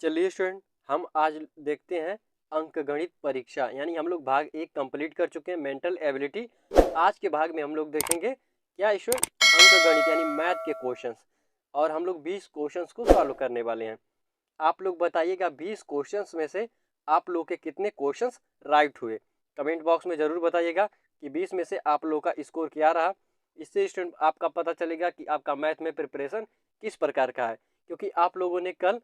चलिए स्टूडेंट, हम आज देखते हैं अंकगणित परीक्षा। यानी हम लोग भाग 1 कंप्लीट कर चुके हैं, मेंटल एबिलिटी। आज के भाग में हम लोग देखेंगे क्या स्टूडेंट, अंकगणित यानी मैथ के क्वेश्चंस। और हम लोग 20 क्वेश्चंस को सॉल्व करने वाले हैं। आप लोग बताइएगा 20 क्वेश्चंस में से आप लोग के कितने क्वेश्चंस राइट हुए। कमेंट बॉक्स में ज़रूर बताइएगा कि 20 में से आप लोग का स्कोर क्या रहा। इससे स्टूडेंट आपका पता चलेगा कि आपका मैथ में प्रिपरेशन किस प्रकार का है। क्योंकि आप लोगों ने कल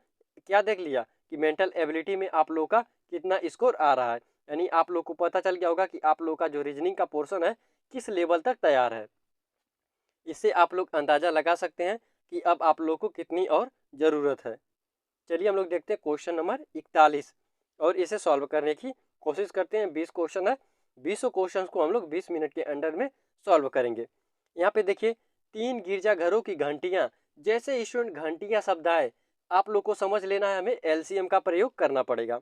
क्या देख लिया कि मेंटल एबिलिटी में आप लोग का कितना स्कोर आ रहा है। यानी आप लोग को पता चल गया होगा कि आप लोग का जो रीजनिंग का पोर्शन है किस लेवल तक तैयार है। इससे आप लोग अंदाज़ा लगा सकते हैं कि अब आप लोग को कितनी और ज़रूरत है। चलिए हम लोग देखते हैं क्वेश्चन नंबर 41 और इसे सॉल्व करने की कोशिश करते हैं। 20 क्वेश्चन है, 20 क्वेश्चन को हम लोग 20 मिनट के अंडर में सॉल्व करेंगे। यहाँ पे देखिए, 3 गिरजाघरों की घंटियाँ। जैसे स्टूडेंट घंटियाँ शब्द आए, आप लोग को समझ लेना है, हमें एलसीएम का प्रयोग करना पड़ेगा।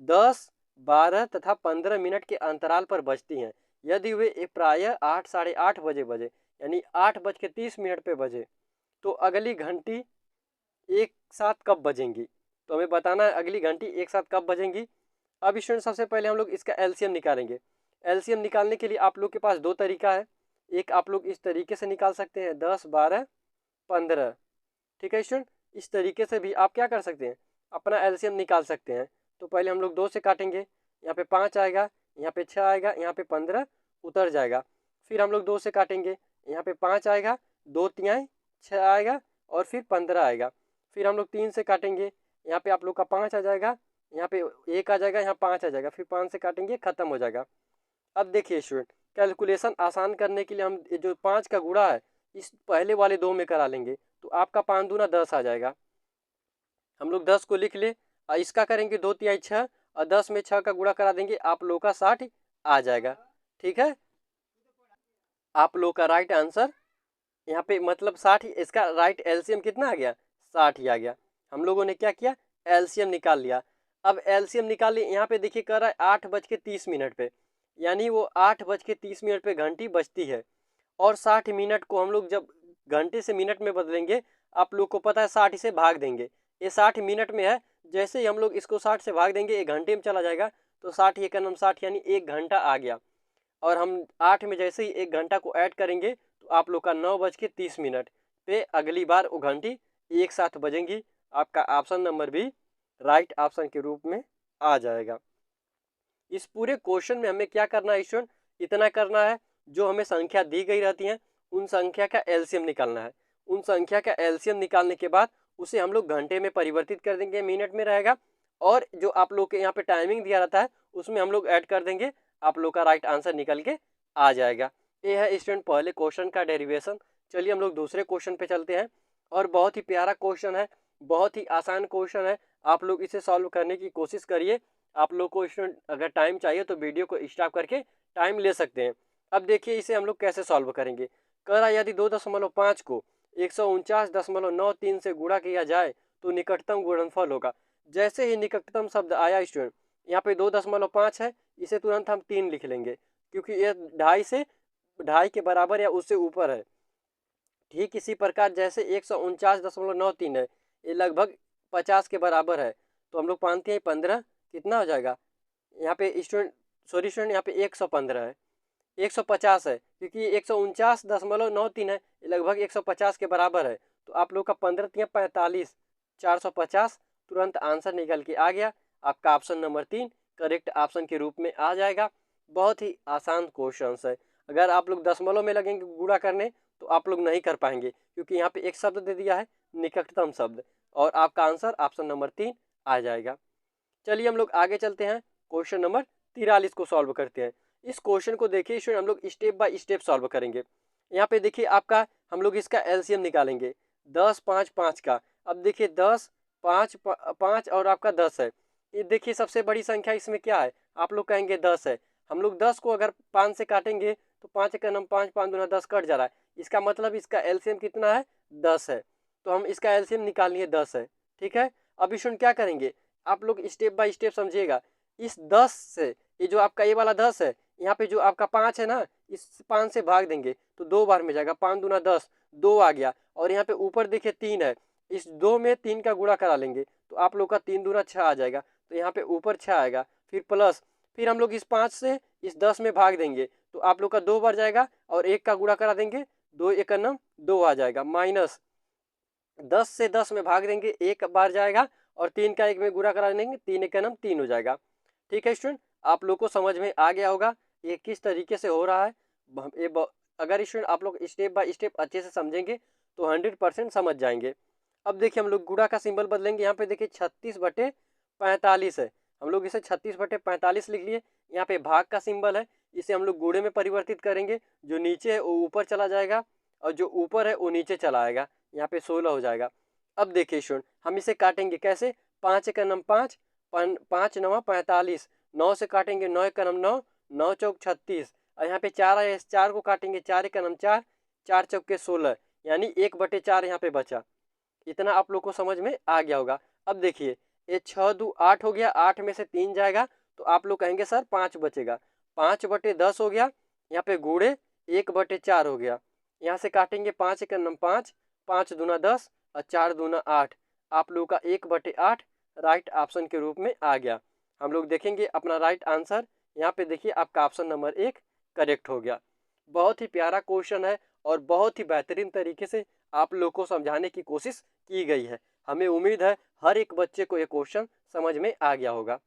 10, 12 तथा 15 मिनट के अंतराल पर बजती हैं। यदि वे प्रायः 8, साढ़े 8 बजे बजे, यानी 8:30 पे बजे, तो अगली घंटी एक साथ कब बजेंगी। तो हमें बताना है अगली घंटी एक साथ कब बजेंगी। अब स्टूडेंट सबसे पहले हम लोग इसका एलसीएम निकालेंगे। एलसीएम निकालने के लिए आप लोग के पास दो तरीका है। एक आप लोग इस तरीके से निकाल सकते हैं, 10, 12, 15। ठीक है स्टूडेंट, इस तरीके से भी आप क्या कर सकते हैं, अपना एलसीएम निकाल सकते हैं। तो पहले हम लोग 2 से काटेंगे, यहाँ पे 5 आएगा, यहाँ पे 6 आएगा, यहाँ पे 15 उतर जाएगा। फिर हम लोग 2 से काटेंगे, यहाँ पे 5 आएगा, 2 तिहाई 6 आएगा और फिर 15 आएगा। फिर हम लोग 3 से काटेंगे, यहाँ पे आप लोग का 5 आ जाएगा, यहाँ पे 1 आ जाएगा, यहाँ 5 आ जाएगा, फिर 5 से काटेंगे, खत्म हो जाएगा। अब देखिए स्टूडेंट, कैलकुलेशन आसान करने के लिए हम जो 5 का गुणा है इस पहले वाले 2 में करा लेंगे, तो आपका 5 दूना 10 आ जाएगा। हम लोग 10 को लिख ले और इसका करेंगे 2 तिहाई 6 और 10 में 6 का गुणा करा देंगे, आप लोग का 60 आ जाएगा। ठीक है, आप लोग का राइट आंसर यहाँ पे मतलब 60, इसका राइट एलसीएम कितना आ गया, 60 ही आ गया। हम लोगों ने क्या किया, एलसीएम निकाल लिया। अब एलसीएम निकाल लिया, यहाँ पे देखिए कर रहा है 8:30 पे, यानी वो 8:30 पे घंटी बजती है। और 60 मिनट को हम लोग जब घंटे से मिनट में बदलेंगे, आप लोग को पता है 60 से भाग देंगे। ये 60 मिनट में है, जैसे ही हम लोग इसको 60 से भाग देंगे 1 घंटे में चला जाएगा। तो 60 एक नम 60 यानी 1 घंटा आ गया। और हम 8 में जैसे ही 1 घंटा को ऐड करेंगे तो आप लोग का 9:30 पे अगली बार वो घंटी एक साथ बजेंगी। आपका ऑप्शन नंबर भी राइट ऑप्शन के रूप में आ जाएगा। इस पूरे क्वेश्चन में हमें क्या करना है स्टूडेंट, इतना करना है, जो हमें संख्या दी गई रहती है उन संख्या का एलसीएम निकालना है। उन संख्या का एलसीएम निकालने के बाद उसे हम लोग घंटे में परिवर्तित कर देंगे, मिनट में रहेगा। और जो आप लोग के यहाँ पे टाइमिंग दिया रहता है उसमें हम लोग ऐड कर देंगे, आप लोग का राइट आंसर निकल के आ जाएगा। ये है स्टूडेंट पहले क्वेश्चन का डेरिवेशन। चलिए हम लोग दूसरे क्वेश्चन पे चलते हैं। और बहुत ही प्यारा क्वेश्चन है, बहुत ही आसान क्वेश्चन है। आप लोग इसे सॉल्व करने की कोशिश करिए। आप लोग को स्टूडेंट अगर टाइम चाहिए तो वीडियो को स्टॉप करके टाइम ले सकते हैं। अब देखिए इसे हम लोग कैसे सॉल्व करेंगे। कह रहा यदि 2.5 को 149.93 से गुणा किया जाए तो निकटतम गुणनफल होगा। जैसे ही निकटतम शब्द आया स्टूडेंट, यहाँ पे 2.5 है, इसे तुरंत हम 3 लिख लेंगे, क्योंकि ये 2.5 के बराबर या उससे ऊपर है। ठीक इसी प्रकार जैसे 149.93 है, ये लगभग 50 के बराबर है, तो हम लोग मानते हैं 15 कितना हो जाएगा। यहाँ पे स्टूडेंट सॉरी स्टूडेंट, यहाँ पे 115 है, 150 है, क्योंकि 149.93 है, ये लगभग 150 के बराबर है। तो आप लोग का 15 45, 450 तुरंत आंसर निकल के आ गया। आपका ऑप्शन नंबर 3 करेक्ट ऑप्शन के रूप में आ जाएगा। बहुत ही आसान क्वेश्चन है। अगर आप लोग दशमलव में लगेंगे गुणा करने तो आप लोग नहीं कर पाएंगे, क्योंकि यहाँ पे एक शब्द दे दिया है, निकटतम शब्द, और आपका आंसर ऑप्शन नंबर 3 आ जाएगा। चलिए हम लोग आगे चलते हैं, क्वेश्चन नंबर 43 को सॉल्व करते हैं। इस क्वेश्चन को देखिए स्टूडेंट, हम लोग स्टेप बाय स्टेप सॉल्व करेंगे। यहाँ पे देखिए आपका हम लोग इसका एलसीएम निकालेंगे 10, 5, 5 का। अब देखिए 10, 5, 5 और आपका 10 है। ये देखिए सबसे बड़ी संख्या इसमें क्या है, आप लोग कहेंगे 10 है। हम लोग 10 को अगर 5 से काटेंगे तो 5 का नम 5, 5 दूना 10 कट जा रहा है। इसका मतलब इसका एलसीएम कितना है, 10 है। तो हम इसका एलसीएम निकालिए 10 है। ठीक है, अब स्टूडेंट क्या करेंगे, आप लोग स्टेप बाय स्टेप समझिएगा। इस 10 से ये जो आपका ये वाला 10 है, यहाँ पे जो आपका 5 है ना, इस 5 से भाग देंगे तो 2 बार में जाएगा, 5 दूना 10, 2 आ गया। और यहाँ पे ऊपर देखिए 3 है, इस 2 में 3 का गुणा करा लेंगे तो आप लोग का 3 दूना 6 आ जाएगा। तो यहाँ पे ऊपर 6 आएगा, फिर प्लस, फिर हम लोग इस 5 से इस 10 में भाग देंगे तो आप लोग का 2 बार जाएगा और 1 का गुणा करा देंगे, 2 एक नम 2 आ जाएगा, माइनस 10 से 10 में भाग देंगे, 1 बार जाएगा और 3 का 1 में गुणा करा देंगे, 3 एक नम 3 हो जाएगा। ठीक है स्टूडेंट, आप लोग को समझ में आ गया होगा ये किस तरीके से हो रहा है। अगर स्टूडेंट आप लोग स्टेप बाय स्टेप अच्छे से समझेंगे तो 100% समझ जाएंगे। अब देखिए हम लोग गुणा का सिंबल बदलेंगे। यहाँ पे देखिए 36/45 है, हम लोग इसे 36/45 लिख लिए। यहाँ पे भाग का सिंबल है, इसे हम लोग गुणे में परिवर्तित करेंगे। जो नीचे है वो ऊपर चला जाएगा और जो ऊपर है वो नीचे चला आएगा, यहाँ पे 16 हो जाएगा। अब देखिए स्टूडेंट हम इसे काटेंगे कैसे, 5 एक नम 5, 5 9 45, 9 से काटेंगे 9 एक नम 9, 9 चौक 36 और यहाँ पे 4 आया, इस 4 को काटेंगे 4 एक नम 4, 4 चौके 16 यानी 1/4 यहाँ पे बचा। इतना आप लोग को समझ में आ गया होगा। अब देखिए ये 6 2 8 हो गया, 8 में से 3 जाएगा तो आप लोग कहेंगे सर 5 बचेगा, 5/10 हो गया, यहाँ पे गुणे 1/4 हो गया। यहाँ से काटेंगे 5 एक नम 5, 5 दूना 10 और 4 दूना 8, आप लोग का 1/8 राइट ऑप्शन के रूप में आ गया। हम लोग देखेंगे अपना राइट आंसर। यहाँ पे देखिए आपका ऑप्शन नंबर 1 करेक्ट हो गया। बहुत ही प्यारा क्वेश्चन है और बहुत ही बेहतरीन तरीके से आप लोग को समझाने की कोशिश की गई है। हमें उम्मीद है हर एक बच्चे को ये क्वेश्चन समझ में आ गया होगा।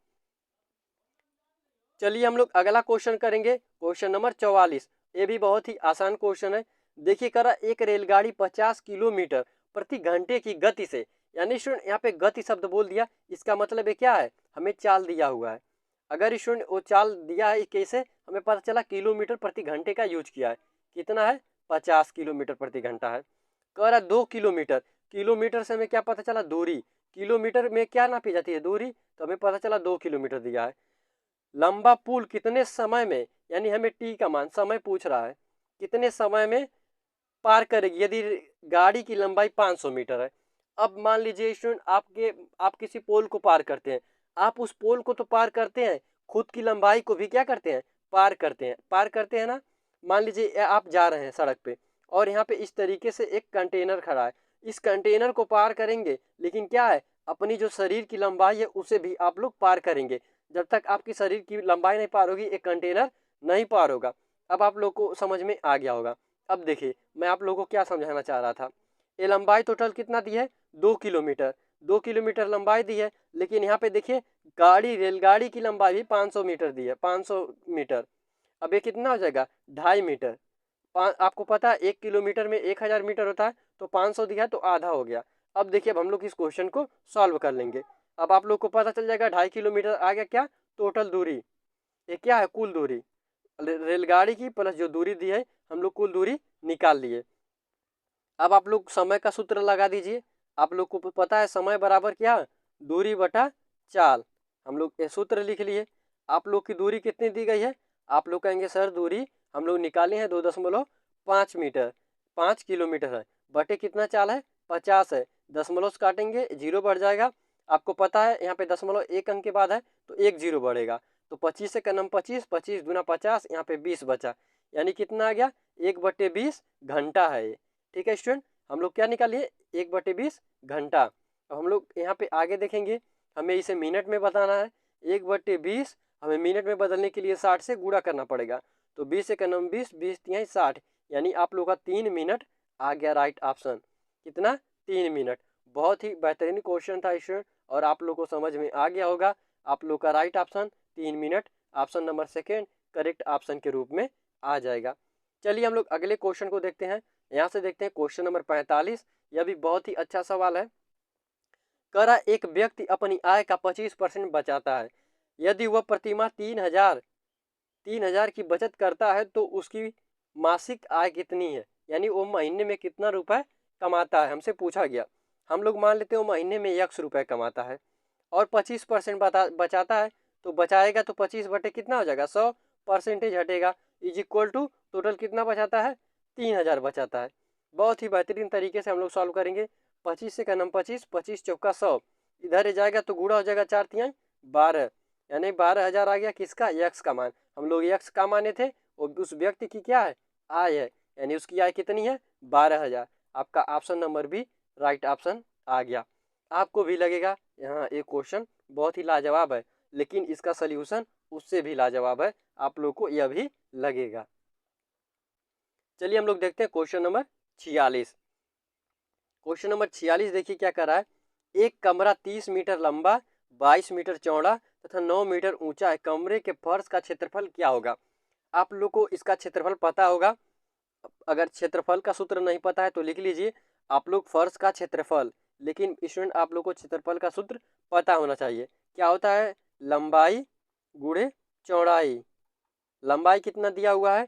चलिए हम लोग अगला क्वेश्चन करेंगे, क्वेश्चन नंबर 44। ये भी बहुत ही आसान क्वेश्चन है। देखिए करा एक रेलगाड़ी 50 किलोमीटर प्रति घंटे की गति से, यानी स्टूडेंट यहाँ पे गति शब्द बोल दिया, इसका मतलब ये क्या है, हमें चाल दिया हुआ है। अगर स्टूडेंट वो चाल दिया है कैसे, हमें पता चला किलोमीटर प्रति घंटे का यूज किया है, कितना है 50 किलोमीटर प्रति घंटा है। कह रहा 2 किलोमीटर, किलोमीटर से हमें क्या पता चला दूरी, किलोमीटर में क्या नापी जाती है दूरी, तो हमें पता चला 2 किलोमीटर दिया है। लंबा पुल कितने समय में, यानी हमें टी का मान समय पूछ रहा है, कितने समय में पार करेगी यदि गाड़ी की लंबाई 500 मीटर है। अब मान लीजिए स्टूडेंट आप किसी पोल को पार करते हैं, आप उस पोल को तो पार करते हैं, खुद की लंबाई को भी क्या करते हैं, पार करते हैं ना। मान लीजिए आप जा रहे हैं सड़क पे और यहाँ पे इस तरीके से एक कंटेनर खड़ा है, इस कंटेनर को पार करेंगे, लेकिन क्या है अपनी जो शरीर की लंबाई है उसे भी आप लोग पार करेंगे। जब तक आपकी शरीर की लंबाई नहीं पार होगी एक कंटेनर नहीं पार होगा। अब आप लोग को समझ में आ गया होगा। अब देखिए मैं आप लोगों को क्या समझाना चाह रहा था, ये लंबाई टोटल कितना दी है, 2 किलोमीटर, 2 किलोमीटर लंबाई दी है, लेकिन यहाँ पे देखिए रेलगाड़ी की लंबाई भी 500 मीटर दी है, 500 मीटर। अब ये कितना हो जाएगा 2.5 मीटर। आपको पता है 1 किलोमीटर में 1000 मीटर होता है, तो 500 दिया तो आधा हो गया। अब देखिए अब हम लोग इस क्वेश्चन को सॉल्व कर लेंगे। अब आप लोग को पता चल जाएगा 2.5 किलोमीटर आ गया क्या टोटल दूरी, ये क्या है कुल दूरी, रेलगाड़ी की प्लस जो दूरी दी है हम लोग कुल दूरी निकाल लिए। अब आप लोग समय का सूत्र लगा दीजिए। आप लोग को पता है समय बराबर क्या, दूरी बटा चाल। हम लोग ये सूत्र लिख लिए। आप लोग की दूरी कितनी दी गई है, आप लोग कहेंगे सर दूरी हम लोग निकाले हैं 2.5 मीटर, 5 किलोमीटर है, बटे कितना चाल है 50 है, दशमलव से काटेंगे 0 बढ़ जाएगा। आपको पता है यहाँ पे दशमलव 1 अंक के बाद है तो 1 0 बढ़ेगा, तो 25 से कम 25, 25 दूना 50, यहाँ पे 20 बचा, यानी कितना आ गया 1/20 घंटा है ये। ठीक है स्टूडेंट, हम लोग क्या निकालिए 1/20 घंटा। अब हम लोग यहाँ पे आगे देखेंगे, हमें इसे मिनट में बताना है। 1/20 हमें मिनट में बदलने के लिए 60 से गुणा करना पड़ेगा, तो 20 से कम 20, 20 तिहाई 60, यानी आप लोग का 3 मिनट आ गया राइट ऑप्शन। कितना 3 मिनट। बहुत ही बेहतरीन क्वेश्चन था स्टूडेंट और आप लोग को समझ में आ गया होगा। आप लोग का right option 3 minute, option number 2 correct option के रूप में आ जाएगा। चलिए हम लोग अगले क्वेश्चन को देखते हैं। यहाँ से देखते हैं क्वेश्चन नंबर 45। यह भी बहुत ही अच्छा सवाल है। कह रहा एक व्यक्ति अपनी आय का 25% बचाता है, यदि वह प्रतिमाह 3000 की बचत करता है तो उसकी मासिक आय कितनी है, यानी वो महीने में कितना रुपए कमाता है, हमसे पूछा गया। हम लोग मान लेते हैं वो महीने में 100 रुपये कमाता है और 25% बचाता है, तो बचाएगा तो 25 बटे कितना हो जाएगा 100, परसेंटेज हटेगा, इज इक्वल टू टोटल कितना बचाता है 3000 बचाता है। बहुत ही बेहतरीन तरीके से हम लोग सॉल्व करेंगे। 25 से कम 25, 25 चौका 100, इधर जाएगा तो गुणा हो जाएगा 4 तिहाई 12, यानी 12,000 आ गया किसका, यक्स का मान। हम लोग यक्स का माने थे और उस व्यक्ति की क्या है आय है, यानी उसकी आय कितनी है 12,000। आपका option number B right option आ गया। आपको भी लगेगा यहाँ एक क्वेश्चन बहुत ही लाजवाब है, लेकिन इसका सल्यूशन उससे भी लाजवाब है, आप लोग को यह भी लगेगा। चलिए हम लोग देखते हैं क्वेश्चन नंबर 46। क्वेश्चन नंबर 46 देखिए क्या कर रहा है। एक कमरा 30 मीटर लंबा, 22 मीटर चौड़ा तथा 9 मीटर ऊंचा है। कमरे के फर्श का क्षेत्रफल क्या होगा? आप लोग को इसका क्षेत्रफल पता होगा। अगर क्षेत्रफल का सूत्र नहीं पता है तो लिख लीजिए आप लोग फर्श का क्षेत्रफल, लेकिन स्टूडेंट आप लोग को क्षेत्रफल का सूत्र पता होना चाहिए। क्या होता है? लंबाई गुणे चौड़ाई। लंबाई कितना दिया हुआ है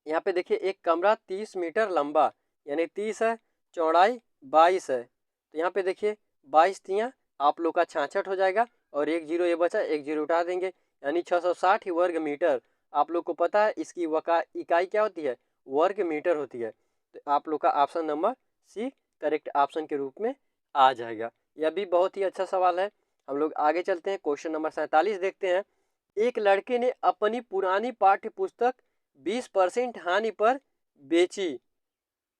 यहाँ पे देखिए, एक कमरा 30 मीटर लंबा यानी 30 है, चौड़ाई 22 है। तो यहाँ पे देखिए 22 तियाँ आप लोग का 66 हो जाएगा और एक जीरो ये बचा, एक जीरो उठा देंगे यानी 660 वर्ग मीटर। आप लोग को पता है इसकी इकाई क्या होती है? वर्ग मीटर होती है। तो आप लोग का option number C correct option के रूप में आ जाएगा। यह भी बहुत ही अच्छा सवाल है। हम लोग आगे चलते हैं, क्वेश्चन नंबर 47 देखते हैं। एक लड़के ने अपनी पुरानी पाठ्य पुस्तक 20% हानि पर बेची,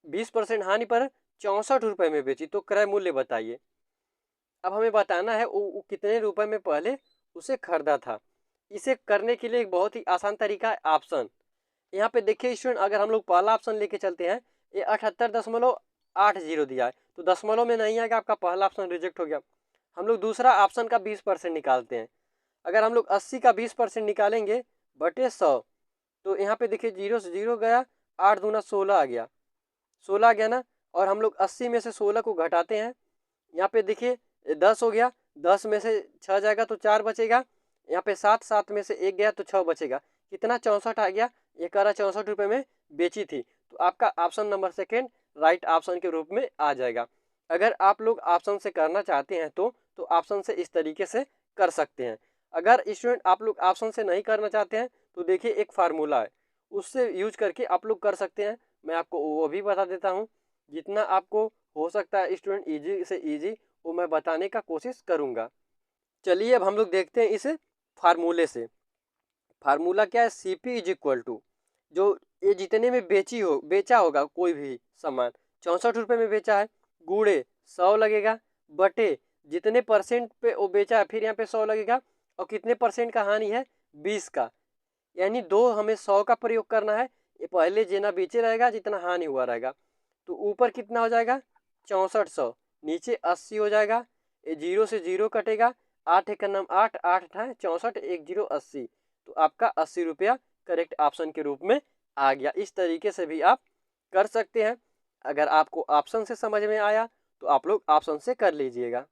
20% हानि पर 64 रुपये में बेची, तो क्रय मूल्य बताइए। अब हमें बताना है वो कितने रुपए में पहले उसे खरीदा था। इसे करने के लिए एक बहुत ही आसान तरीका है, ऑप्शन। यहाँ पे देखिए स्टूडेंट, अगर हम लोग पहला ऑप्शन लेके चलते हैं, ये 78.80 दिया है, तो दशमलव में नहीं आएगा, आपका पहला ऑप्शन रिजेक्ट हो गया। हम लोग दूसरा ऑप्शन का 20% निकालते हैं। अगर हम लोग 80 का 20% निकालेंगे बटे 100, तो यहाँ पे देखिए जीरो से जीरो गया, 8 दूना 16 आ गया, 16 आ गया ना। और हम लोग 80 में से 16 को घटाते हैं, यहाँ पे देखिए 10 हो गया, 10 में से 6 जाएगा तो 4 बचेगा, यहाँ पे 7, 7 में से 1 गया तो 6 बचेगा, कितना 64 आ गया। ये कह रहा 64 रुपये में बेची थी, तो आपका option number second right option के रूप में आ जाएगा। अगर आप लोग ऑप्शन से करना चाहते हैं तो ऑप्शन से इस तरीके से कर सकते हैं। अगर स्टूडेंट आप लोग ऑप्शन से नहीं करना चाहते हैं तो देखिए एक फार्मूला है, उससे यूज करके आप लोग कर सकते हैं। मैं आपको वो भी बता देता हूँ, जितना आपको हो सकता है स्टूडेंट इजी से इजी वो मैं बताने का कोशिश करूँगा। चलिए अब हम लोग देखते हैं इस फार्मूले से। फार्मूला क्या है? C P is equal to, जो ये जितने में बेचा होगा कोई भी सामान, 64 रुपये में बेचा है, गुणे 100 लगेगा, बटे जितने परसेंट पे वो बेचा है, फिर यहाँ पे 100 लगेगा, और कितने परसेंट का हानि है? 20 का, यानी दो हमें 100 का प्रयोग करना है। ये पहले जितना बेचे रहेगा जितना हानि हुआ रहेगा, तो ऊपर कितना हो जाएगा? 6400, नीचे 80 हो जाएगा। ये जीरो से जीरो कटेगा, 8 एक नाम 8, 8 है 64, 1 जीरो 80, तो आपका 80 रुपया करेक्ट ऑप्शन के रूप में आ गया। इस तरीके से भी आप कर सकते हैं। अगर आपको ऑप्शन से समझ में आया तो आप लोग ऑप्शन से कर लीजिएगा।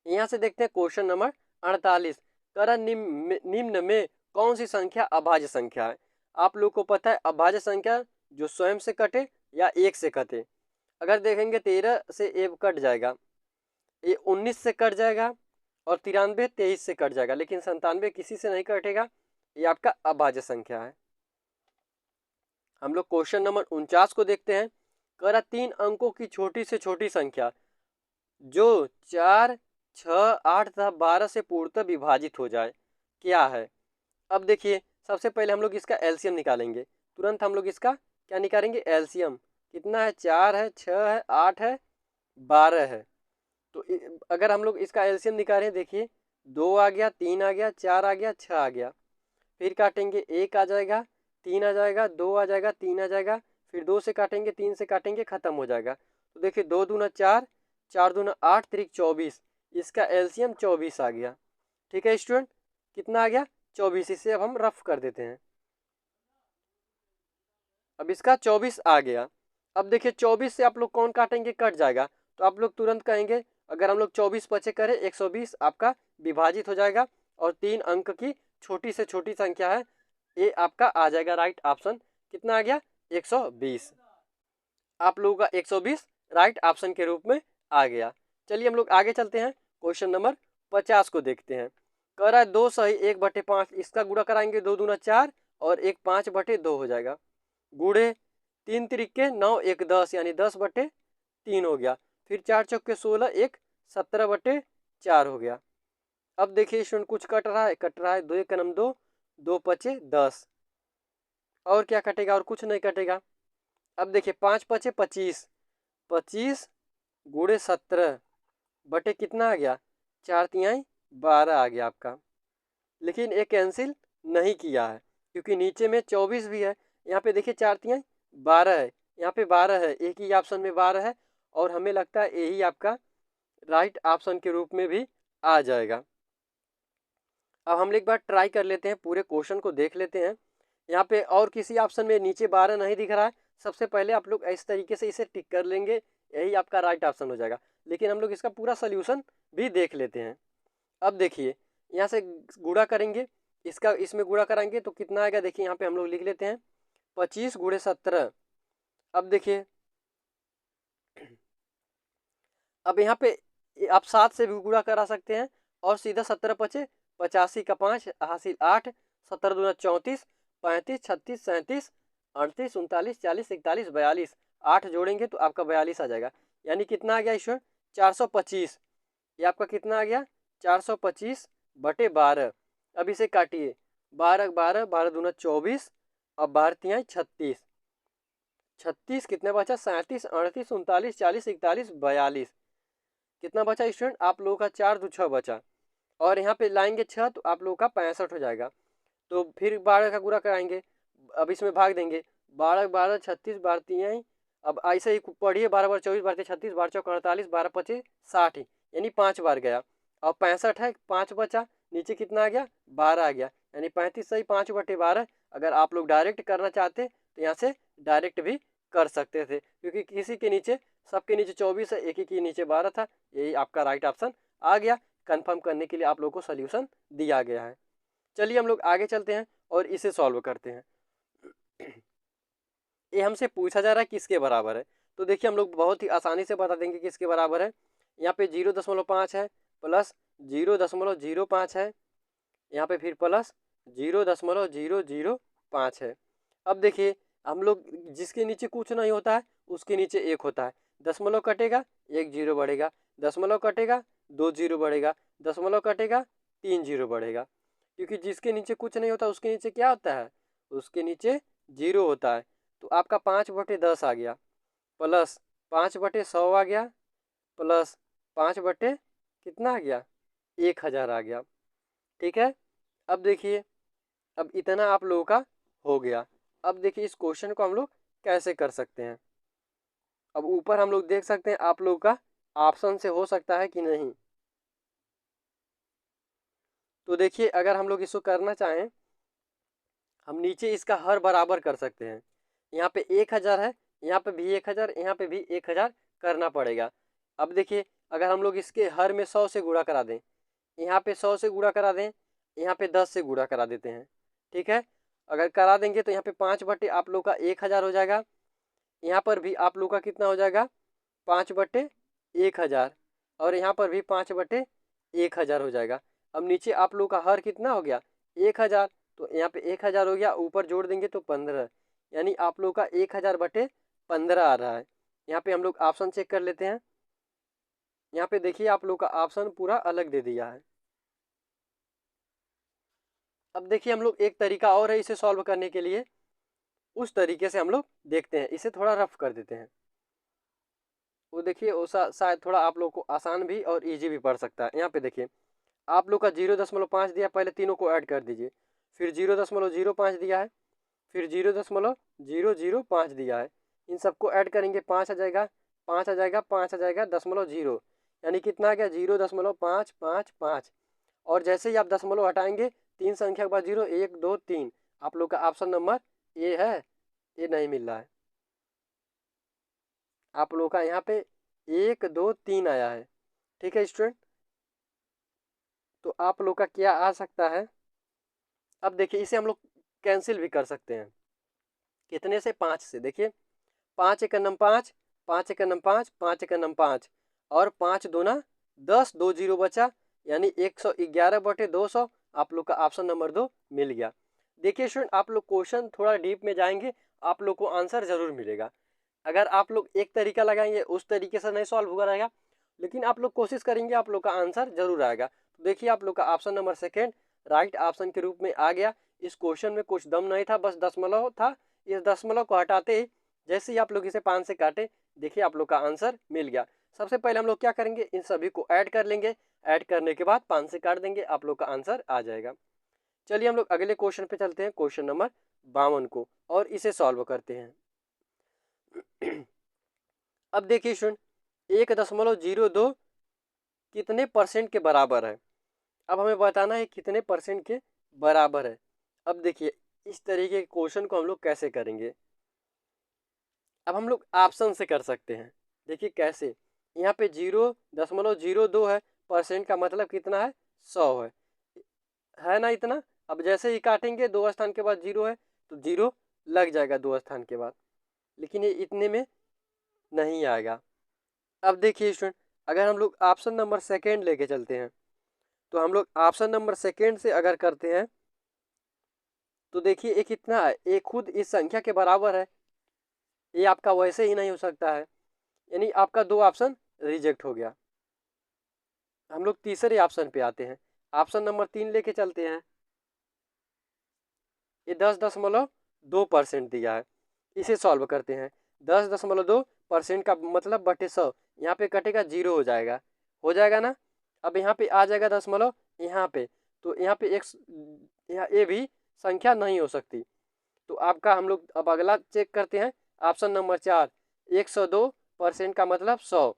यहाँ से देखते हैं क्वेश्चन नंबर 48। करण निम्न में कौन सी संख्या अभाज्य संख्या है? आप लोग को पता है अभाज्य संख्या जो स्वयं से कटे या एक से कटे। अगर देखेंगे 13 से 1 कट जाएगा, ये 19 से कट जाएगा, और 93 23 से कट जाएगा, लेकिन 97 किसी से नहीं कटेगा। ये आपका अभाज्य संख्या है। हम लोग क्वेश्चन नंबर 49 को देखते हैं। कह 3 अंकों की छोटी से छोटी संख्या जो 4, 6, 8 तथा 12 से पूर्णतः विभाजित हो जाए क्या है? अब देखिए सबसे पहले हम लोग इसका एलसीएम निकालेंगे। तुरंत हम लोग इसका क्या निकालेंगे? एलसीएम। कितना है? 4 है, 6 है, 8 है, 12 है। तो अगर हम लोग इसका एलसीएम निकालें, देखिए 2 आ गया, 3 आ गया, 4 आ गया, 6 आ गया, फिर काटेंगे 1 आ जाएगा, 3 आ जाएगा, 2 आ जाएगा, 3 आ जाएगा, फिर 2 से काटेंगे, 3 से काटेंगे, खत्म हो जाएगा। तो देखिए 2 दूना 4, 4 दूना 8, त्रिक 24, इसका एलसीएम 24 आ गया। ठीक है स्टूडेंट, कितना आ गया? 24। इसे अब हम रफ कर देते हैं। अब इसका 24 आ गया। अब देखिए 24 से आप लोग कौन काटेंगे? कट जाएगा, तो आप लोग तुरंत कहेंगे अगर हम लोग 24 पचे करें 120 आपका विभाजित हो जाएगा, और 3 अंक की छोटी से छोटी संख्या है, ये आपका आ जाएगा राइट ऑप्शन। कितना आ गया? 120। आप लोगों का 120 राइट ऑप्शन के रूप में आ गया। चलिए हम लोग आगे चलते हैं, क्वेश्चन नंबर 50 को देखते हैं। कह रहा है 2 सही 1/5, इसका गुणा कराएंगे, 2 दूना 4 और 1 5/2 हो जाएगा, गुणे 3 त्रिके 9, 1 10 यानी 10/3 हो गया, फिर 4 चौके 16, 1 17/4 हो गया। अब देखिए स्टूडेंट कुछ कट रहा है, 2 एक नम 2, 2 पचे 10, और क्या कटेगा? और कुछ नहीं कटेगा। अब देखिए 5 पचे 25, 25 गुणे 17 बटे कितना आ गया, 4 तिहाई 12 आ गया आपका। लेकिन ये कैंसिल नहीं किया है क्योंकि नीचे में 24 भी है। यहाँ पे देखिए 4 तिहाई 12 है, यहाँ पे 12 है, एक ही ऑप्शन में 12 है और हमें लगता है यही आपका राइट ऑप्शन के रूप में भी आ जाएगा। अब हम एक बार ट्राई कर लेते हैं, पूरे क्वेश्चन को देख लेते हैं। यहाँ पे और किसी ऑप्शन में नीचे 12 नहीं दिख रहा है। सबसे पहले आप लोग इस तरीके से इसे टिक कर लेंगे, यही आपका राइट ऑप्शन हो जाएगा। लेकिन हम लोग इसका पूरा सोल्यूशन भी देख लेते हैं। अब देखिए यहाँ से गुणा करेंगे, इसका इसमें गुणा कराएंगे तो कितना आएगा, देखिए यहाँ पे हम लोग लिख लेते हैं 25 गुणे 17। अब देखिए अब यहाँ पे आप 7 से भी गुणा करा सकते हैं और सीधा 17 पचे 85 का 5 हासिल 8, 17 दूना 34, 35 36 37 38 39 40 41 42, 8 जोड़ेंगे तो आपका 42 आ जाएगा। यानी कितना आ गया ईश्वर, 425। ये आपका कितना आ गया, 425 बटे 12। अब इसे काटिए, 12 12 12 दूना 24 और 12 तिहाई 36, 36 कितने बचा, 37 38 39 40 41 42। कितना बचा स्टूडेंट, आप लोगों का 4 दो 6 बचा और यहाँ पे लाएंगे 6 तो आप लोगों का 65 हो जाएगा। तो फिर 12 का गुणा कराएंगे, अब इसमें भाग देंगे, 12 12 36 12 तिहाई। अब ऐसे ही पढ़िए, 12 12 24 12 36 12 चौक 48 12 पचे 60, यानी 5 बार गया और 65 है, 5 बचा, नीचे कितना आ गया, 12 आ गया। यानी 35 सही 5 बटे 12। अगर आप लोग डायरेक्ट करना चाहते तो यहाँ से डायरेक्ट भी कर सकते थे, क्योंकि किसी के नीचे सबके नीचे 24 है, एक ही के नीचे 12 था। यही आपका राइट ऑप्शन आ गया। कंफर्म करने के लिए आप लोगों को सोल्यूशन दिया गया है। चलिए हम लोग आगे चलते हैं और इसे सॉल्व करते हैं। ये हमसे पूछा जा रहा है किसके बराबर है, तो देखिए हम लोग बहुत ही आसानी से बता देंगे किसके बराबर है। यहाँ पे 0.5 है प्लस 0.05 है, यहाँ पे फिर प्लस 0.005 है। अब देखिए हम लोग जिसके नीचे कुछ नहीं होता है उसके नीचे 1 होता है, दशमलव कटेगा 1 0 बढ़ेगा, दशमलव कटेगा 2 0 बढ़ेगा, दशमलव कटेगा 3 0 बढ़ेगा। क्योंकि जिसके नीचे कुछ नहीं होता उसके नीचे क्या होता है, उसके नीचे 0 होता है। तो आपका 5/10 आ गया, प्लस 5/100 आ गया, प्लस 5 बटे कितना आ गया, 1000 आ गया। ठीक है, अब देखिए अब इतना आप लोगों का हो गया। अब देखिए इस क्वेश्चन को हम लोग कैसे कर सकते हैं। अब ऊपर हम लोग देख सकते हैं आप लोगों का ऑप्शन से हो सकता है कि नहीं। तो देखिए अगर हम लोग इसको करना चाहें, हम नीचे इसका हर बराबर कर सकते हैं। यहाँ पे 1000 है, यहाँ पे भी 1000, यहाँ पे भी 1000 करना पड़ेगा। अब देखिए अगर हम लोग इसके हर में 100 से गुणा करा दें, यहाँ पे 100 से गुणा करा दें, यहाँ पे 10 से गुणा करा देते हैं। ठीक है, अगर करा देंगे तो यहाँ पे 5 बटे आप लोग का 1000 हो जाएगा, यहाँ पर भी आप लोग का कितना हो जाएगा, 5 बटे 1000 और यहाँ पर भी 5 बटे 1000 हो जाएगा। अब नीचे आप लोग का हर कितना हो गया, 1000, तो यहाँ पे 1000 हो गया, ऊपर जोड़ देंगे तो 15, यानी आप लोग का 1000 बटे 15 आ रहा है। यहाँ पे हम लोग ऑप्शन चेक कर लेते हैं। यहाँ पे देखिए आप लोग का ऑप्शन पूरा अलग दे दिया है। अब देखिए हम लोग एक तरीका और है इसे सॉल्व करने के लिए, उस तरीके से हम लोग देखते हैं। इसे थोड़ा रफ कर देते हैं, वो देखिए वो शायद थोड़ा आप लोग को आसान भी और इजी भी पड़ सकता है। यहाँ पे देखिए आप लोग का 0.5 दिया, पहले तीनों को ऐड कर दीजिए, फिर 0.05 दिया है, फिर 0.005 दिया है, इन सबको ऐड करेंगे 5 आ जाएगा, 5 आ जाएगा, 5 आ जाएगा, 0.0, यानी कितना आ गया 0.555। और जैसे ही आप दशमलव हटाएंगे 3 संख्या के बाद 0 1 2 3, आप लोग का ऑप्शन नंबर ए है, ये नहीं मिल रहा है। आप लोग का यहाँ पे 1 2 3 आया है। ठीक है स्टूडेंट, तो आप लोग का क्या आ सकता है। अब देखिए इसे हम लोग कैंसिल भी कर सकते हैं, कितने से, 5 से। देखिए 5 1 नम 5, 5 1 नम 5, 5 1 नम 5 और 5 दूना 10, 2 0 बचा, यानी 111 बटे 200। आप लोग का ऑप्शन नंबर 2 मिल गया। देखिए स्टूडेंट आप लोग क्वेश्चन थोड़ा डीप में जाएंगे, आप लोग को आंसर जरूर मिलेगा। अगर आप लोग एक तरीका लगाएंगे उस तरीके से नहीं सॉल्व हुआ रहेगा, लेकिन आप लोग कोशिश करेंगे आप लोग का आंसर जरूर आएगा। तो देखिए आप लोग का option number second right option के रूप में आ गया। इस क्वेश्चन में कुछ दम नहीं था, बस दशमलव था। इस दशमलव को हटाते ही जैसे ही आप लोग इसे 5 से काटे, देखिए आप लोग का आंसर मिल गया। सबसे पहले हम लोग क्या करेंगे, इन सभी को ऐड कर लेंगे। ऐड करने के बाद 5 से काट देंगे, आप लोग का आंसर आ जाएगा। चलिए हम लोग अगले क्वेश्चन पे चलते हैं, क्वेश्चन नंबर 52 को, और इसे सॉल्व करते हैं। अब देखिए स्टूडेंट, 1.02 कितने परसेंट के बराबर है। अब हमें बताना है कितने परसेंट के बराबर है। अब देखिए इस तरीके के क्वेश्चन को हम लोग कैसे करेंगे। अब हम लोग ऑप्शन से कर सकते हैं। देखिए कैसे, यहाँ पे 0.02 है, परसेंट का मतलब कितना है, 100 है ना इतना। अब जैसे ही काटेंगे 2 स्थान के बाद 0 है तो 0 लग जाएगा 2 स्थान के बाद, लेकिन ये इतने में नहीं आएगा। अब देखिए स्टूडेंट, अगर हम लोग ऑप्शन नंबर सेकेंड लेके चलते हैं, तो हम लोग ऑप्शन नंबर सेकेंड से अगर करते हैं तो देखिए ये कितना है, ये खुद इस संख्या के बराबर है। ये आपका वैसे ही नहीं हो सकता है, यानी आपका 2 ऑप्शन रिजेक्ट हो गया। हम लोग तीसरे ऑप्शन पे आते हैं, ऑप्शन नंबर 3 लेके चलते हैं। ये 10.2% दिया है, इसे सॉल्व करते हैं। 10.2% का मतलब बटे 100, यहाँ पे कटेगा 0 हो जाएगा ना। अब यहाँ पे आ जाएगा दशमलव यहाँ पे, तो यहाँ पे एक यहाँ ये भी संख्या नहीं हो सकती। तो आपका हम लोग अब अगला चेक करते हैं, ऑप्शन नंबर 4, 102% का मतलब 100।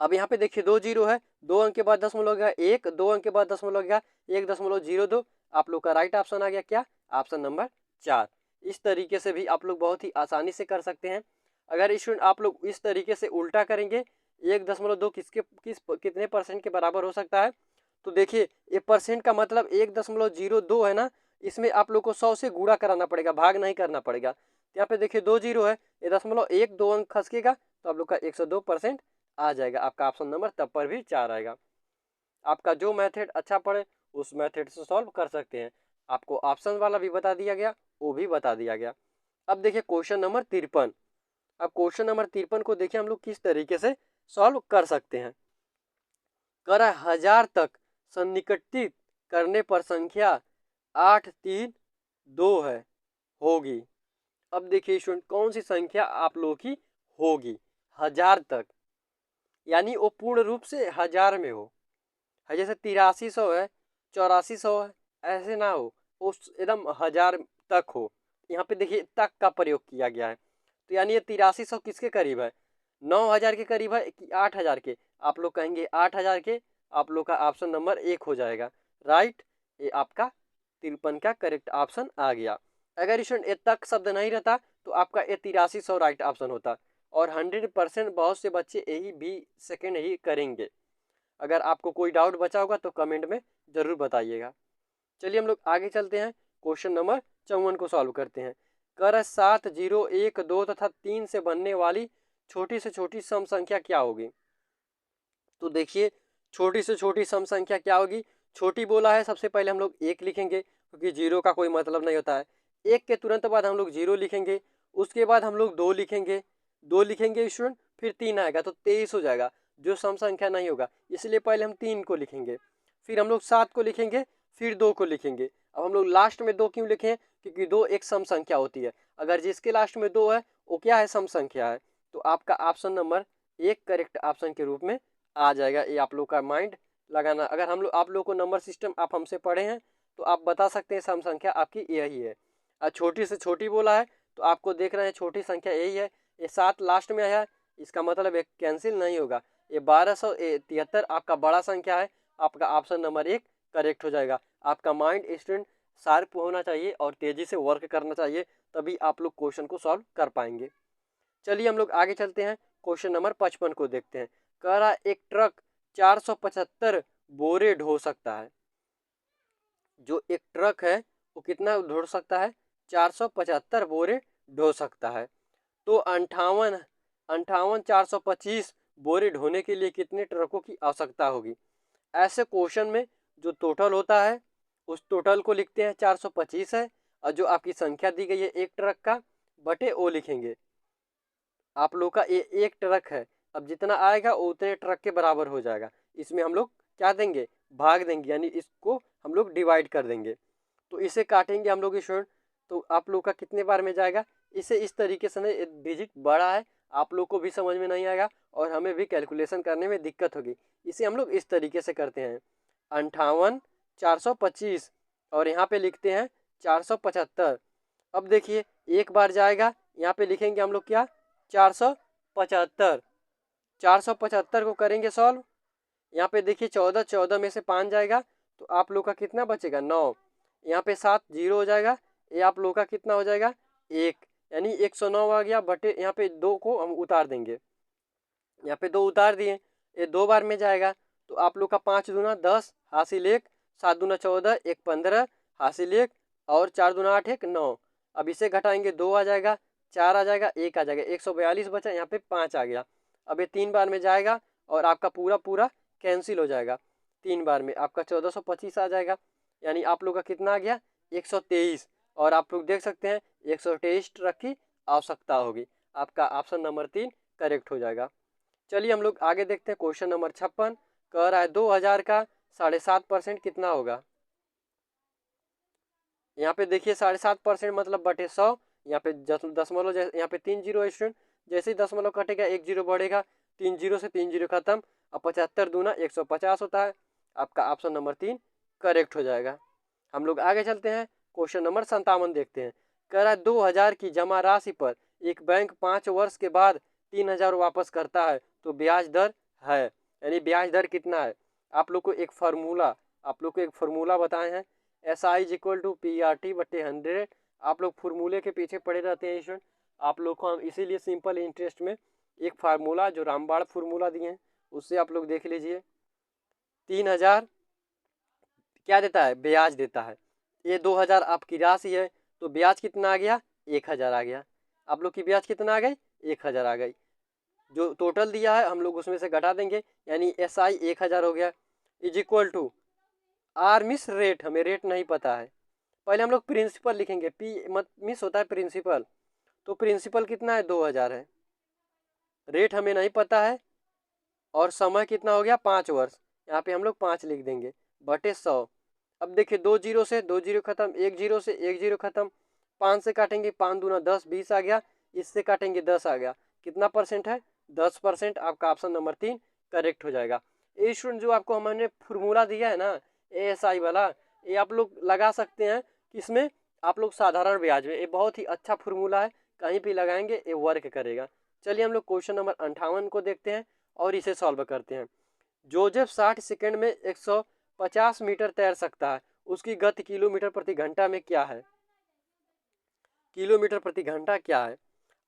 अब यहाँ पे देखिए 2 0 है, 2 अंक के बाद दशमलव गया 1, 2 अंक के बाद दशमलव गया 1.02। आप लोग का राइट ऑप्शन आ गया क्या, ऑप्शन नंबर 4। इस तरीके से भी आप लोग बहुत ही आसानी से कर सकते हैं। अगर स्टूडेंट आप लोग इस तरीके से उल्टा करेंगे 1.2 कितने परसेंट के बराबर हो सकता है, तो देखिए ये परसेंट का मतलब 1.02 है ना, इसमें आप लोग को 100 से गुणा कराना पड़ेगा, भाग नहीं करना पड़ेगा। यहाँ पे देखिए 2 0 है, ये 0.1 2 अंक खसकेगा तो आप लोग का 102% आ जाएगा। आपका ऑप्शन नंबर तब पर भी 4 आएगा। आपका जो मेथड अच्छा पड़े उस मेथड से सॉल्व कर सकते हैं। आपको ऑप्शन वाला भी बता दिया गया, वो भी बता दिया गया। अब देखिए क्वेश्चन नंबर 53। अब क्वेश्चन नंबर 53 को देखिए हम लोग किस तरीके से सॉल्व कर सकते हैं। कर 1000 तक सन्निकटित करने पर संख्या 832 है होगी। अब देखिए स्टूडेंट, कौन सी संख्या आप लोगों की होगी 1000 तक, यानी वो पूर्ण रूप से 1000 में हो। जैसे 8300 है, 8400 है, ऐसे ना हो, उस एकदम 1000 तक हो। यहाँ पे देखिए तक का प्रयोग किया गया है, तो यानी ये 8300 किसके करीब है, 9000 के करीब है कि 8000 के। आप लोग कहेंगे 8000 के, आप लोग का ऑप्शन नंबर 1 हो जाएगा राइट। ये आपका 53 का करेक्ट ऑप्शन आ गया। अगर स्टूडेंट ये तक शब्द नहीं रहता तो आपका ये 8300 राइट ऑप्शन होता, और 100% बहुत से बच्चे यही भी सेकेंड ही करेंगे। अगर आपको कोई डाउट बचा होगा तो कमेंट में ज़रूर बताइएगा। चलिए हम लोग आगे चलते हैं, क्वेश्चन नंबर 54 को सॉल्व करते हैं। कर 7 0 1 2 तथा 3 से बनने वाली छोटी से छोटी सम संख्या क्या होगी। तो देखिए छोटी से छोटी सम संख्या क्या होगी, छोटी बोला है, सबसे पहले हम लोग 1 लिखेंगे क्योंकि 0 का कोई मतलब नहीं होता है। 1 के तुरंत बाद हम लोग 0 लिखेंगे, उसके बाद हम लोग 2 लिखेंगे, 2 लिखेंगे स्टूडेंट, फिर 3 आएगा तो 23 हो जाएगा, जो सम संख्या नहीं होगा, इसलिए पहले हम 3 को लिखेंगे, फिर हम लोग 7 को लिखेंगे, फिर 2 को लिखेंगे। अब हम लोग लास्ट में 2 क्यों लिखें, क्योंकि 2 एक सम संख्या होती है, अगर जिसके लास्ट में 2 है वो क्या है, सम संख्या है। तो आपका ऑप्शन नंबर 1 करेक्ट ऑप्शन के रूप में आ जाएगा। ये आप लोग का माइंड लगाना, अगर हम लोग आप लोग को नंबर सिस्टम आप हमसे पढ़े हैं तो आप बता सकते हैं सम संख्या आपकी यही है। और छोटी से छोटी बोला है तो आपको देख रहे हैं छोटी संख्या यही है, ये 7 लास्ट में आया है, इसका मतलब एक कैंसिल नहीं होगा। ये 1273 आपका बड़ा संख्या है, आपका ऑप्शन नंबर 1 करेक्ट हो जाएगा। आपका माइंड स्टूडेंट शार्प होना चाहिए और तेज़ी से वर्क करना चाहिए, तभी आप लोग क्वेश्चन को सॉल्व कर पाएंगे। चलिए हम लोग आगे चलते हैं, क्वेश्चन नंबर 55 को देखते हैं। कह रहा एक ट्रक 475 बोरे ढो सकता है। जो एक ट्रक है वो कितना ढो सकता है, 475 बोरे ढो सकता है। तो 425 बोरे ढोने के लिए कितने ट्रकों की आवश्यकता होगी। ऐसे क्वेश्चन में जो टोटल होता है उस टोटल को लिखते हैं 425 है, और जो आपकी संख्या दी गई है एक ट्रक का बटे ओ लिखेंगे। आप लोग का ये एक ट्रक है, अब जितना आएगा वो उतने ट्रक के बराबर हो जाएगा। इसमें हम लोग क्या देंगे, भाग देंगे, यानी इसको हम लोग डिवाइड कर देंगे। तो इसे काटेंगे हम लोग स्टूडेंट, तो आप लोग का कितने बार में जाएगा, इसे इस तरीके से नहीं, डिजिट बड़ा है आप लोग को भी समझ में नहीं आएगा और हमें भी कैलकुलेशन करने में दिक्कत होगी। इसे हम लोग इस तरीके से करते हैं 58,425 और यहाँ पे लिखते हैं 475। अब देखिए एक बार जाएगा, यहाँ पे लिखेंगे हम लोग क्या 475। 475 को करेंगे सॉल्व। यहाँ पे देखिए 14, 14 में से 5 जाएगा तो आप लोग का कितना बचेगा 9। यहाँ पे 7 जीरो हो जाएगा, ये आप लोग का कितना हो जाएगा 1, यानी 109 आ गया बटे यहाँ पे 2 को हम उतार देंगे। यहाँ पे 2 उतार दिए, ये 2 बार में जाएगा तो आप लोग का 5 दूना 10 हासिल 1, 7 दूना 14, 1 15 हासिल 1 और 4 दूना 8 1 9। अब इसे घटाएंगे 2 आ जाएगा, 4 आ जाएगा, 1 आ जाएगा, 142 बचा, यहाँ पे 5 आ गया। अब ये 3 बार में जाएगा और आपका पूरा पूरा कैंसिल हो जाएगा। 3 बार में आपका 1425 आ जाएगा, यानी आप लोग का कितना आ गया 123। और आप लोग देख सकते हैं 123 ट्रक की आवश्यकता होगी। आपका ऑप्शन नंबर 3 करेक्ट हो जाएगा। चलिए हम लोग आगे देखते हैं। क्वेश्चन नंबर 56 कह रहा है 2000 का 7.5% कितना होगा। यहाँ पे देखिए 7.5% मतलब बटे 100। यहाँ पे दशमलव, यहाँ पे 3 जीरो स्टूडेंट, जैसे ही दशमलव कटेगा 1 जीरो बढ़ेगा, 3 जीरो से 3 जीरो खत्म। अब 75 दूना 150 होता है। आपका ऑप्शन नंबर 3 करेक्ट हो जाएगा। हम लोग आगे चलते हैं। क्वेश्चन नंबर 57 देखते हैं। कह रहा है 2000 की जमा राशि पर एक बैंक 5 वर्ष के बाद 3000 वापस करता है तो ब्याज दर है, यानी ब्याज दर कितना है। आप लोग को एक फार्मूला बताए हैं, SI is equal to PRT बटे 100। आप लोग फार्मूले के पीछे पड़े रहते हैं स्टूडेंट। आप लोग को हम इसीलिए सिंपल इंटरेस्ट में एक फार्मूला जो रामबाड़ फार्मूला दिए हैं उससे आप लोग देख लीजिए। 3000 क्या देता है, ब्याज देता है। ये 2000 आपकी राशि है तो ब्याज कितना आ गया 1000 आ गया। आप लोग की ब्याज कितना आ गई 1000 आ गई। जो टोटल दिया है हम लोग उसमें से घटा देंगे, यानी SI 1000 हो गया is equal to R miss rate, हमें रेट नहीं पता है। पहले हम लोग प्रिंसिपल लिखेंगे, P मत मिस होता है प्रिंसिपल, तो प्रिंसिपल कितना है 2000 है, रेट हमें नहीं पता है और समय कितना हो गया 5 वर्ष। यहाँ पे हम लोग 5 लिख देंगे बटे 100। अब देखिए 2 जीरो से 2 जीरो खत्म, 1 जीरो से 1 जीरो खत्म, 5 से काटेंगे 5 दूना 10 20 आ गया, इससे काटेंगे 10 आ गया। कितना परसेंट है 10%। आपका ऑप्शन नंबर 3 करेक्ट हो जाएगा। ये स्टूडेंट जो आपको हमने फार्मूला दिया है ना ASI वाला, ये आप लोग लगा सकते हैं किसमें, आप लोग साधारण ब्याज में। ये बहुत ही अच्छा फार्मूला है, कहीं भी लगाएंगे ये वर्क करेगा। चलिए हम लोग क्वेश्चन नंबर 58 को देखते हैं और इसे सॉल्व करते हैं। जोसेफ 60 सेकंड में 150 मीटर तैर सकता है, उसकी गति किलोमीटर प्रति घंटा में क्या है। किलोमीटर प्रति घंटा क्या है।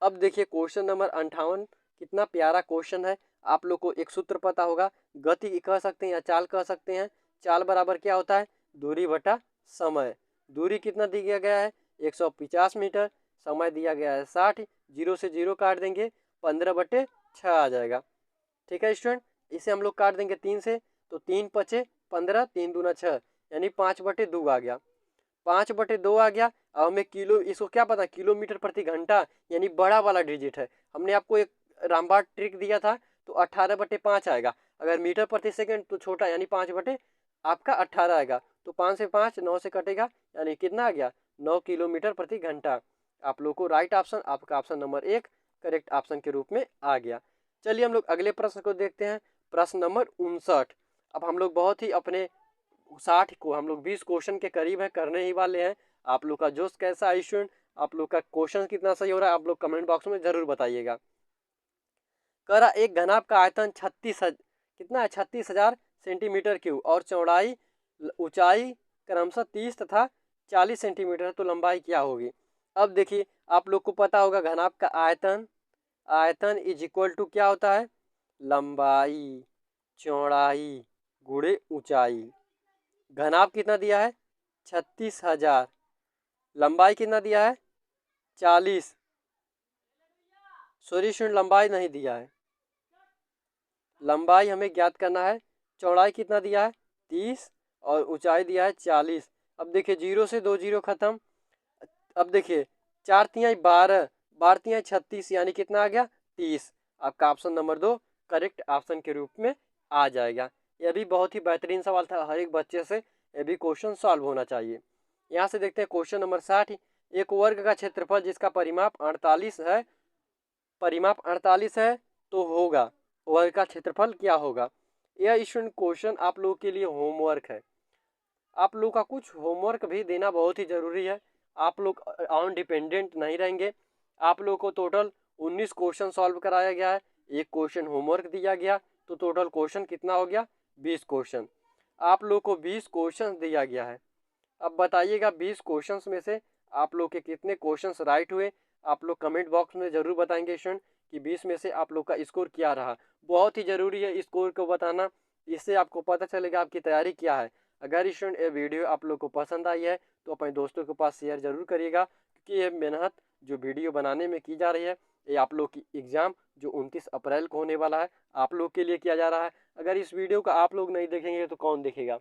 अब देखिए क्वेश्चन नंबर 58 कितना प्यारा क्वेश्चन है। आप लोग को एक सूत्र पता होगा, गति कह सकते हैं या चाल कह सकते हैं। चाल बराबर क्या होता है, दूरी बटा समय। दूरी कितना दिया गया है 150 मीटर, समय दिया गया है 60, जीरो से जीरो काट देंगे 15 बटे 6 आ जाएगा। ठीक है स्टूडेंट, इसे हम लोग काट देंगे 3 से, तो 3 पचे 15, 3 दूना 6, यानी 5 बटे 2 आ गया। 5 बटे 2 आ गया। अब हमें किलो, इसको क्या पता किलोमीटर प्रति घंटा, यानी बड़ा वाला डिजिट है। हमने आपको एक रामबाड़ ट्रिक दिया था तो 18 बटे 5 आएगा। अगर मीटर प्रति सेकंड तो छोटा, यानी 5 बटे आपका 18 आएगा। तो 5 से 5 9 से कटेगा, यानी कितना आ गया 9 किलोमीटर प्रति घंटा। आप लोग को राइट ऑप्शन, आपका ऑप्शन नंबर 1 करेक्ट ऑप्शन के रूप में आ गया। चलिए हम लोग अगले प्रश्न को देखते हैं। प्रश्न नंबर 59। अब हम लोग बहुत ही अपने 60 को हम लोग 20 क्वेश्चन के करीब है, करने ही वाले हैं। आप लोग का जोश कैसा है स्टूडेंट, आप लोग का क्वेश्चन कितना सही हो रहा है, आप लोग कमेंट बॉक्स में जरूर बताइएगा। कह रहा एक घनाभ का आयतन 36 कितना है 36,000 सेंटीमीटर क्यूब और चौड़ाई ऊंचाई क्रमशः 30 तथा 40 सेंटीमीटर, तो लंबाई क्या होगी। अब देखिए आप लोग को पता होगा घनाभ का आयतन, आयतन इज इक्वल टू क्या होता है, लंबाई चौड़ाई गुणे ऊंचाई। घनाभ कितना दिया है 36,000, लंबाई कितना दिया है 40, सॉरी स्टूडेंट लंबाई नहीं दिया है, लंबाई हमें ज्ञात करना है। चौड़ाई कितना दिया है 30 और ऊंचाई दिया है 40। अब देखिए 0 से 2 जीरो खत्म। अब देखिए 4 तिहाई 12, 12 तिहाई 36, यानी कितना आ गया 30। आपका ऑप्शन नंबर 2 करेक्ट ऑप्शन के रूप में आ जाएगा। यह भी बहुत ही बेहतरीन सवाल था, हर एक बच्चे से यह भी क्वेश्चन सॉल्व होना चाहिए। यहाँ से देखते हैं क्वेश्चन नंबर 60। एक वर्ग का क्षेत्रफल जिसका परिमाप 48 है परिमाप 48 है तो होगा वर्ग का क्षेत्रफल क्या होगा। यह स्टूडेंट क्वेश्चन आप लोगों के लिए होमवर्क है। आप लोग का कुछ होमवर्क भी देना बहुत ही ज़रूरी है। आप लोग ऑन डिपेंडेंट नहीं रहेंगे। आप लोग को टोटल 19 क्वेश्चन सॉल्व कराया गया है, एक क्वेश्चन होमवर्क दिया गया, तो टोटल क्वेश्चन कितना हो गया 20 क्वेश्चन। आप लोग को 20 क्वेश्चन दिया गया है। अब बताइएगा 20 क्वेश्चंस में से आप लोग के कितने क्वेश्चंस राइट हुए। आप लोग कमेंट बॉक्स में ज़रूर बताएंगे स्टूडेंट कि 20 में से आप लोग का स्कोर क्या रहा। बहुत ही ज़रूरी है स्कोर को बताना, इससे आपको पता चलेगा आपकी तैयारी क्या है। अगर स्टूडेंट ये वीडियो आप लोग को पसंद आई है तो अपने दोस्तों के पास शेयर ज़रूर करिएगा, क्योंकि ये मेहनत जो वीडियो बनाने में की जा रही है ये आप लोग की एग्ज़ाम जो 29 अप्रैल को होने वाला है आप लोग के लिए किया जा रहा है। अगर इस वीडियो को आप लोग नहीं देखेंगे तो कौन देखेगा।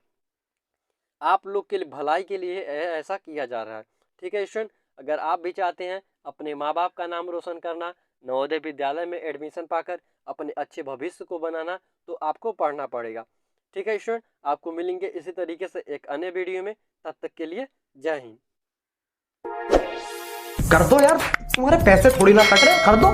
आप लोग के लिए भलाई के लिए ऐसा किया जा रहा है। ठीक है स्टूडेंट, अगर आप भी चाहते हैं अपने माँ बाप का नाम रोशन करना, नवोदय विद्यालय में एडमिशन पाकर अपने अच्छे भविष्य को बनाना, तो आपको पढ़ना पड़ेगा। ठीक है स्टूडेंट, आपको मिलेंगे इसी तरीके से एक अन्य वीडियो में। तब तक के लिए जय हिंद। कर दो यार, तुम्हारे पैसे थोड़ी ना कट रहे, कर दो।